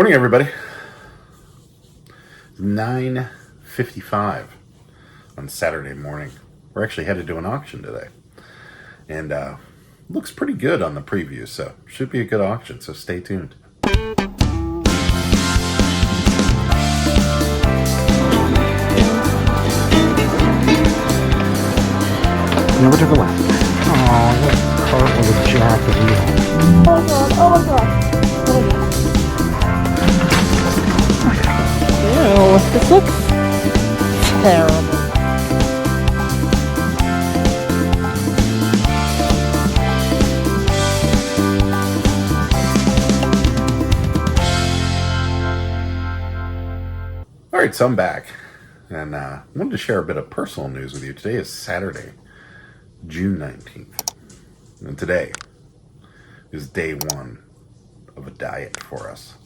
Morning, everybody. It's 9:55 on Saturday morning. We're actually headed to an auction today, and looks pretty good on the preview, so should be a good auction. So stay tuned. Never took a left. Oh, that cart with a jack of wheels. Oh my god, oh my god. Ew, this looks terrible. Alright, so I'm back, and wanted to share a bit of personal news with you. Today is Saturday, June 19th, and today is day one of a diet for us.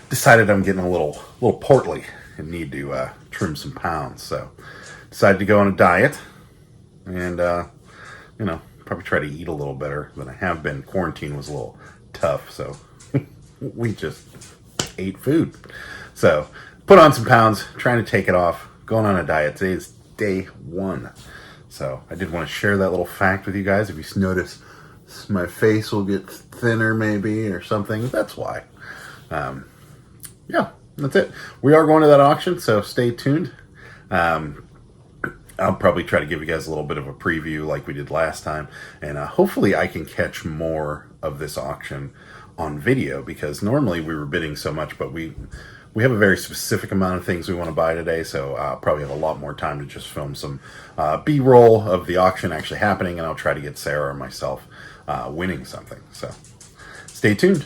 Decided I'm getting a little portly and need to trim some pounds, so decided to go on a diet and probably try to eat a little better than I have been. Quarantine was a little tough, so we just ate food. So put on some pounds, trying to take it off, going on a diet. Today is day one, so I did want to share that little fact with you guys. If you notice my face will get thinner maybe or something, that's why. Yeah, that's it. We are going to that auction, so stay tuned. I'll probably try to give you guys a little bit of a preview like we did last time, and hopefully I can catch more of this auction on video, because normally we were bidding so much, but we have a very specific amount of things we want to buy today, so I'll probably have a lot more time to just film some B-roll of the auction actually happening, and I'll try to get Sarah and myself winning something. So stay tuned.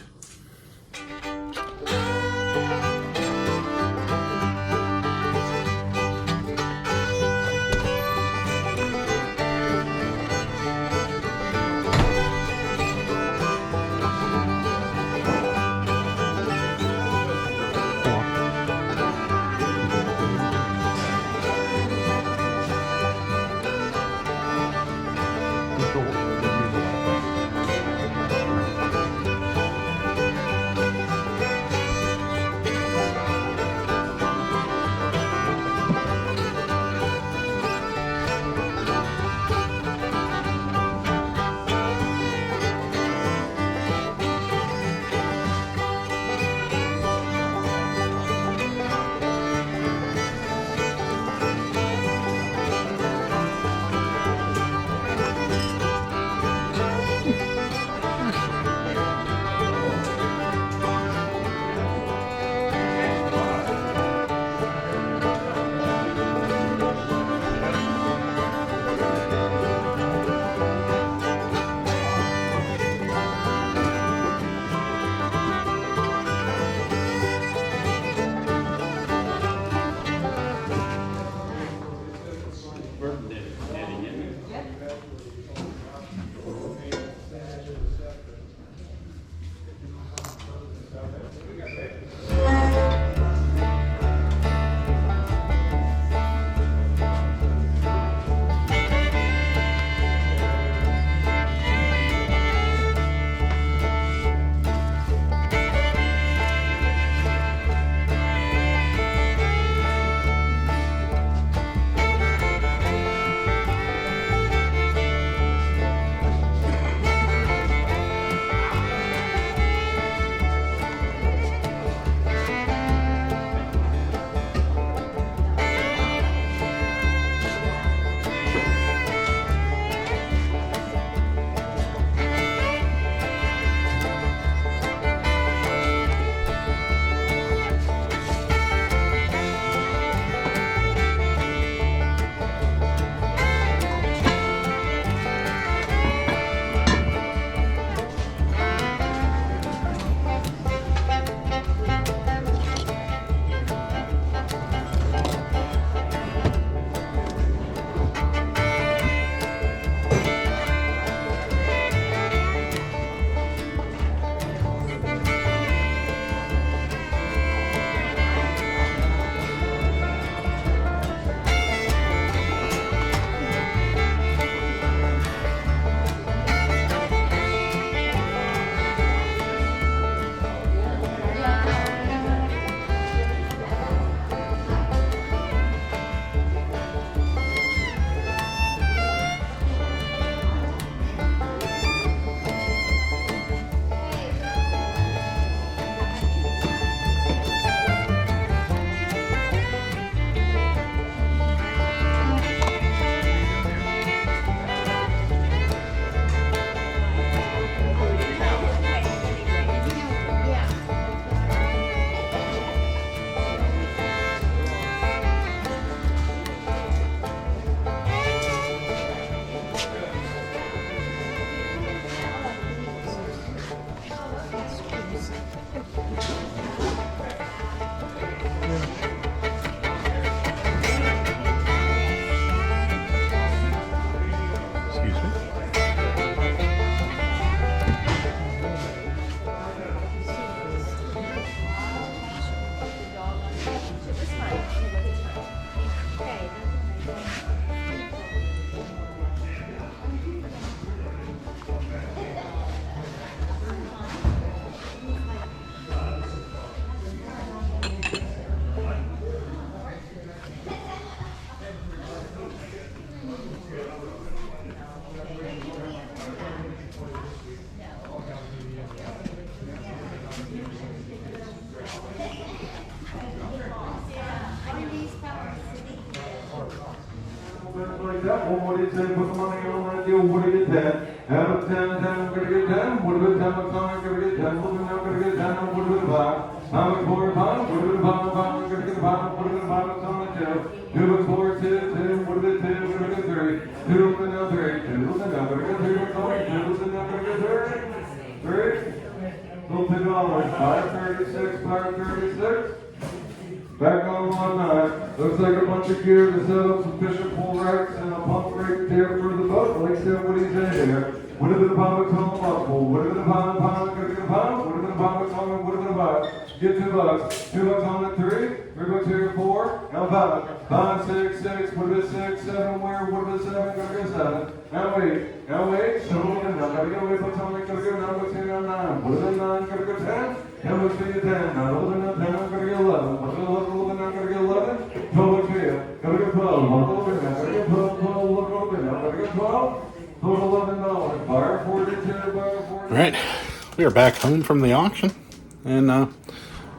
get that? What do you say? Put the money on that deal. What do you get that? Out of 10, 10, I'm gonna get 10. What about 10 bucks on? I'm gonna get 10. What about I'm gonna get 10? What about a buy? I'm a quarter pound. What about a pound? I'm gonna get a pound. What about a pound on the tail? 2 bucks, 4, 2, 2. What about 2? What about 3? 2 and now 3. 2 and now I'm gonna get 3. 2 and now I'm gonna get 3. 3. Still $2. 536. 536. Back on 1-9. Looks like a bunch of gear to set up some fishing pole racks and a pump rig there for the boat. Like that, what he's in here. What have been a pound of tone muscle? What have been a pound, gonna get a pound? What have been a pound of tone? What have been a buck? Get $2. $2 on the 3. We're going to 4. Now 5. 5, 6, 6. What have been 6, 7? Where? What have been 7? Gonna get 7. Now 8. Now 8. So now gotta go away. Put something. Gotta go. Now what's here? Now 9. What have been 9? Gotta go 10. Now what's here? 10. Now 11. Now 10. I'm gonna get 11. What's 11? Now gotta get 11. 12 looks here. Gotta get 12. Look over now. Gotta get 12. 12. Look over now. Gotta get 12. Total $11. Bar 42. Bar 42. All right, we are back home from the auction, and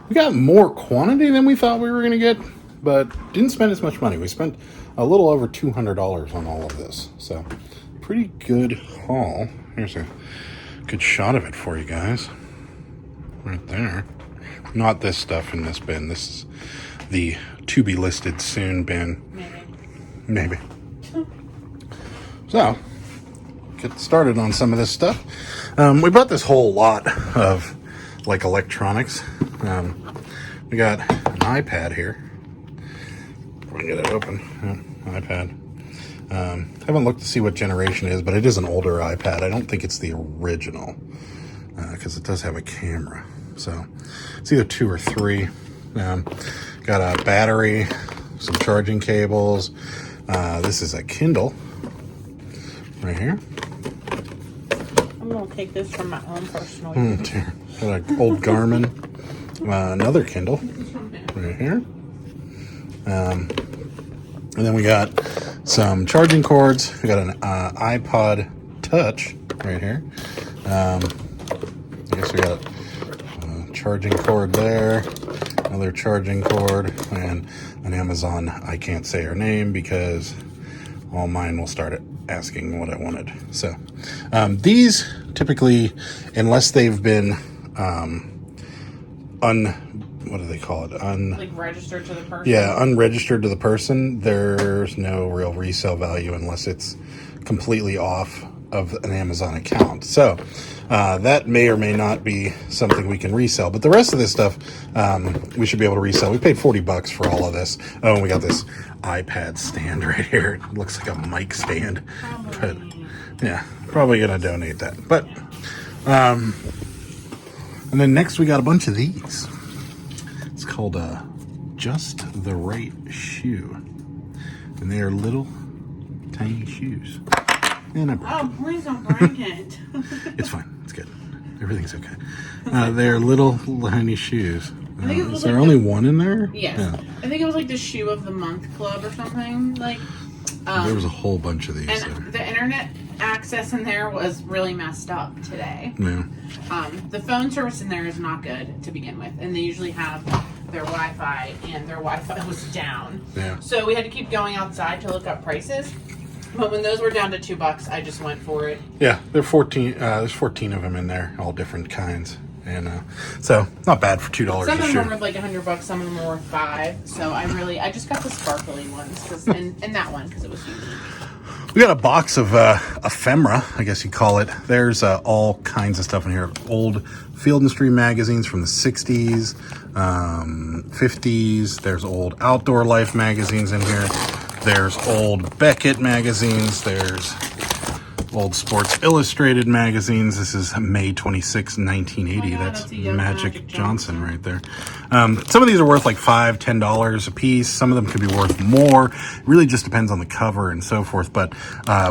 we got more quantity than we thought we were going to get, but didn't spend as much money. We spent a little over $200 on all of this, so pretty good haul. Here's a good shot of it for you guys, right there. Not this stuff in this bin. This is the to be listed soon bin. Maybe. So, get started on some of this stuff. We bought this whole lot of like electronics. We got an iPad here. We're gonna get it open. Yeah, iPad. Haven't looked to see what generation it is, but it is an older iPad. I don't think it's the original because it does have a camera. So it's either 2 or 3. Got a battery, some charging cables. This is a Kindle right here. I'm going to take this from my own personal use. Got an old Garmin. Another Kindle right here. And then we got some charging cords. We got an iPod Touch right here. I guess we got a charging cord there. Another charging cord. And an Amazon, I can't say her name because all mine will start asking what I wanted. So these typically, unless they've been what do they call it? Like registered to the person? Yeah, unregistered to the person. There's no real resale value unless it's completely off of an Amazon account. So that may or may not be something we can resell. But the rest of this stuff, we should be able to resell. We paid $40 for all of this. Oh, and we got this iPad stand right here. It looks like a mic stand. But yeah, probably gonna donate that. But and then next we got a bunch of these. It's called Just the Right Shoe. And they are little tiny shoes. And I broke it. Please don't break it. It's fine. It's good. Everything's okay. They're little tiny shoes. Is there only one in there? Yes. Yeah. I think it was like the Shoe of the Month Club or something. Like, there was a whole bunch of these. And the internet access in there was really messed up today. Yeah. The phone service in there is not good to begin with, and they usually have their Wi-Fi, and their Wi-Fi was down. Yeah. So we had to keep going outside to look up prices. But when those were down to $2, I just went for it. Yeah, they're 14. There's 14 of them in there, all different kinds, and so not bad for $2 a Some of shoe. them were worth like $100. Some of them were worth $5. So I just got the sparkly ones, and that one because it was unique. We got a box of ephemera, I guess you call it. There's all kinds of stuff in here. Old Field and Stream magazines from the 60s, 50s. There's old Outdoor Life magazines in here. There's old Beckett magazines. There's old Sports Illustrated magazines. This is May 26, 1980. That's Magic Johnson right there. Some of these are worth like $5, $10 a piece. Some of them could be worth more. It really just depends on the cover and so forth. But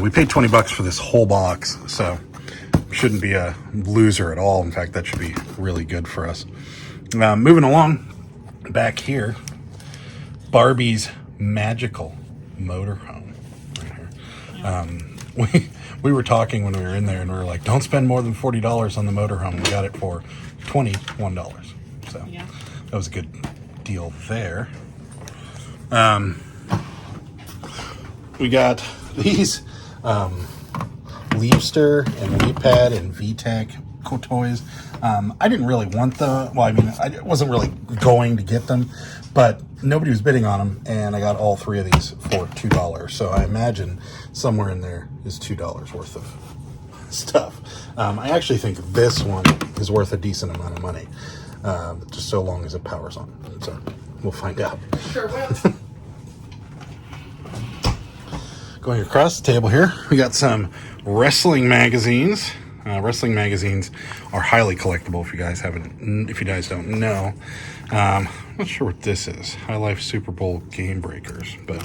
we paid $20 for this whole box, so shouldn't be a loser at all. In fact, that should be really good for us. Moving along, back here, Barbie's Magical Motorhome right here. We were talking when we were in there, and we were like, don't spend more than $40 on the motorhome. We got it for $21. So yeah, that was a good deal there. We got these Leapster and Leapad and VTech toys. I didn't really want the, well, I mean, I wasn't really going to get them, but nobody was bidding on them, and I got all three of these for $2. So I imagine somewhere in there is $2 worth of stuff. I actually think this one is worth a decent amount of money, just so long as it powers on. So we'll find out. Sure will. Going across the table here, we got some wrestling magazines. Wrestling magazines are highly collectible. If you guys don't know, I'm not sure what this is. High Life Super Bowl Game Breakers, but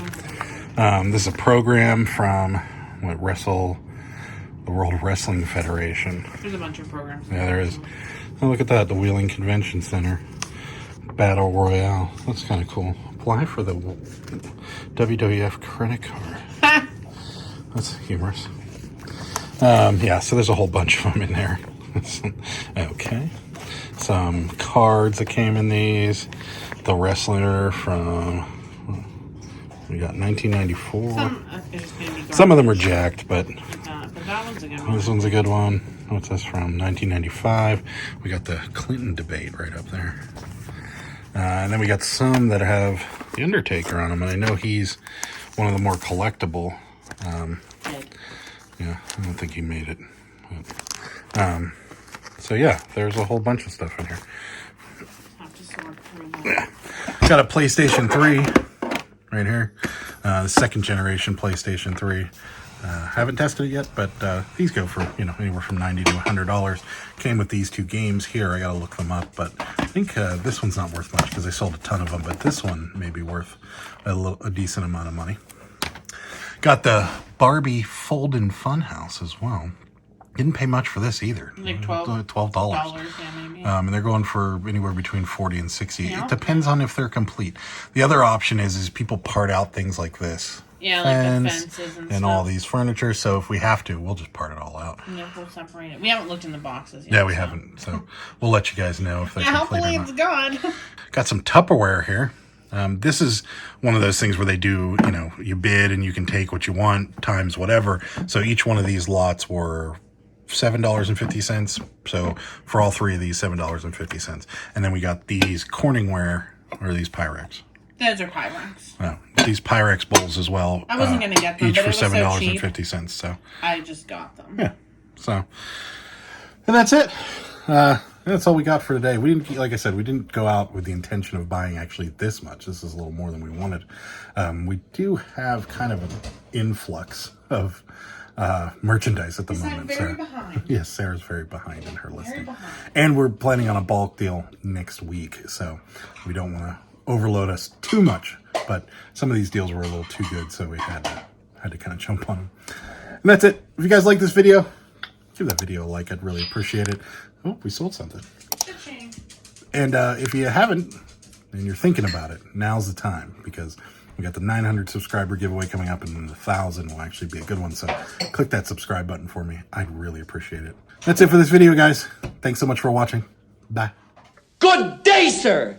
this is a program from the World Wrestling Federation. There's a bunch of programs. Yeah, there is. Oh, look at that, the Wheeling Convention Center Battle Royale. That's kind of cool. Apply for the WWF credit card. That's humorous. Yeah, so there's a whole bunch of them in there. Okay. Some cards that came in these. The wrestler from, we got 1994. Some of them are jacked, but that one's a good one. This one's a good one. What's this from? 1995. We got the Clinton debate right up there. And then we got some that have The Undertaker on them, and I know he's one of the more collectible. Yeah, I don't think he made it. But, so yeah, there's a whole bunch of stuff in here. Have to sort through that. Got a PlayStation 3 right here. The second generation PlayStation 3. Haven't tested it yet, but these go for, anywhere from $90 to $100. Came with these two games here. I gotta look them up, but I think this one's not worth much because they sold a ton of them, but this one may be worth a decent amount of money. Got the Barbie Fold-In Funhouse as well. Didn't pay much for this either. Like $12. $12. Yeah, maybe. And they're going for anywhere between $40 and $60. Yeah. It depends on if they're complete. The other option is people part out things like this. Yeah, like the fences and stuff. all these furniture. So if we have to, we'll just part it all out. Yeah, we'll separate it. We haven't looked in the boxes yet. Yeah, we haven't. So we'll let you guys know if they're complete hopefully or it's not. gone. Got some Tupperware here. This is one of those things where they do, you bid and you can take what you want times whatever. So each one of these lots were $7.50. So for all three of these, $7.50. And then we got these Corningware, or these Pyrex. Those are Pyrex. Oh, these Pyrex bowls as well. I wasn't going to get them, each but for it was so $7.50. So I just got them. yeah. So, and that's it. That's all we got for today. We didn't, like I said, we didn't go out with the intention of buying actually this much. This is a little more than we wanted. We do have kind of an influx of merchandise at the moment. I'm very behind. Yes, Sarah's very behind in her listing. And we're planning on a bulk deal next week, so we don't want to overload us too much. But some of these deals were a little too good, so we had to kind of jump on them. And that's it. If you guys like this video, give that video a like. I'd really appreciate it. Oh, we sold something. And if you haven't, and you're thinking about it, now's the time, because we got the 900 subscriber giveaway coming up, and then the 1,000 will actually be a good one. So click that subscribe button for me. I'd really appreciate it. That's it for this video, guys. Thanks so much for watching. Bye. Good day, sir!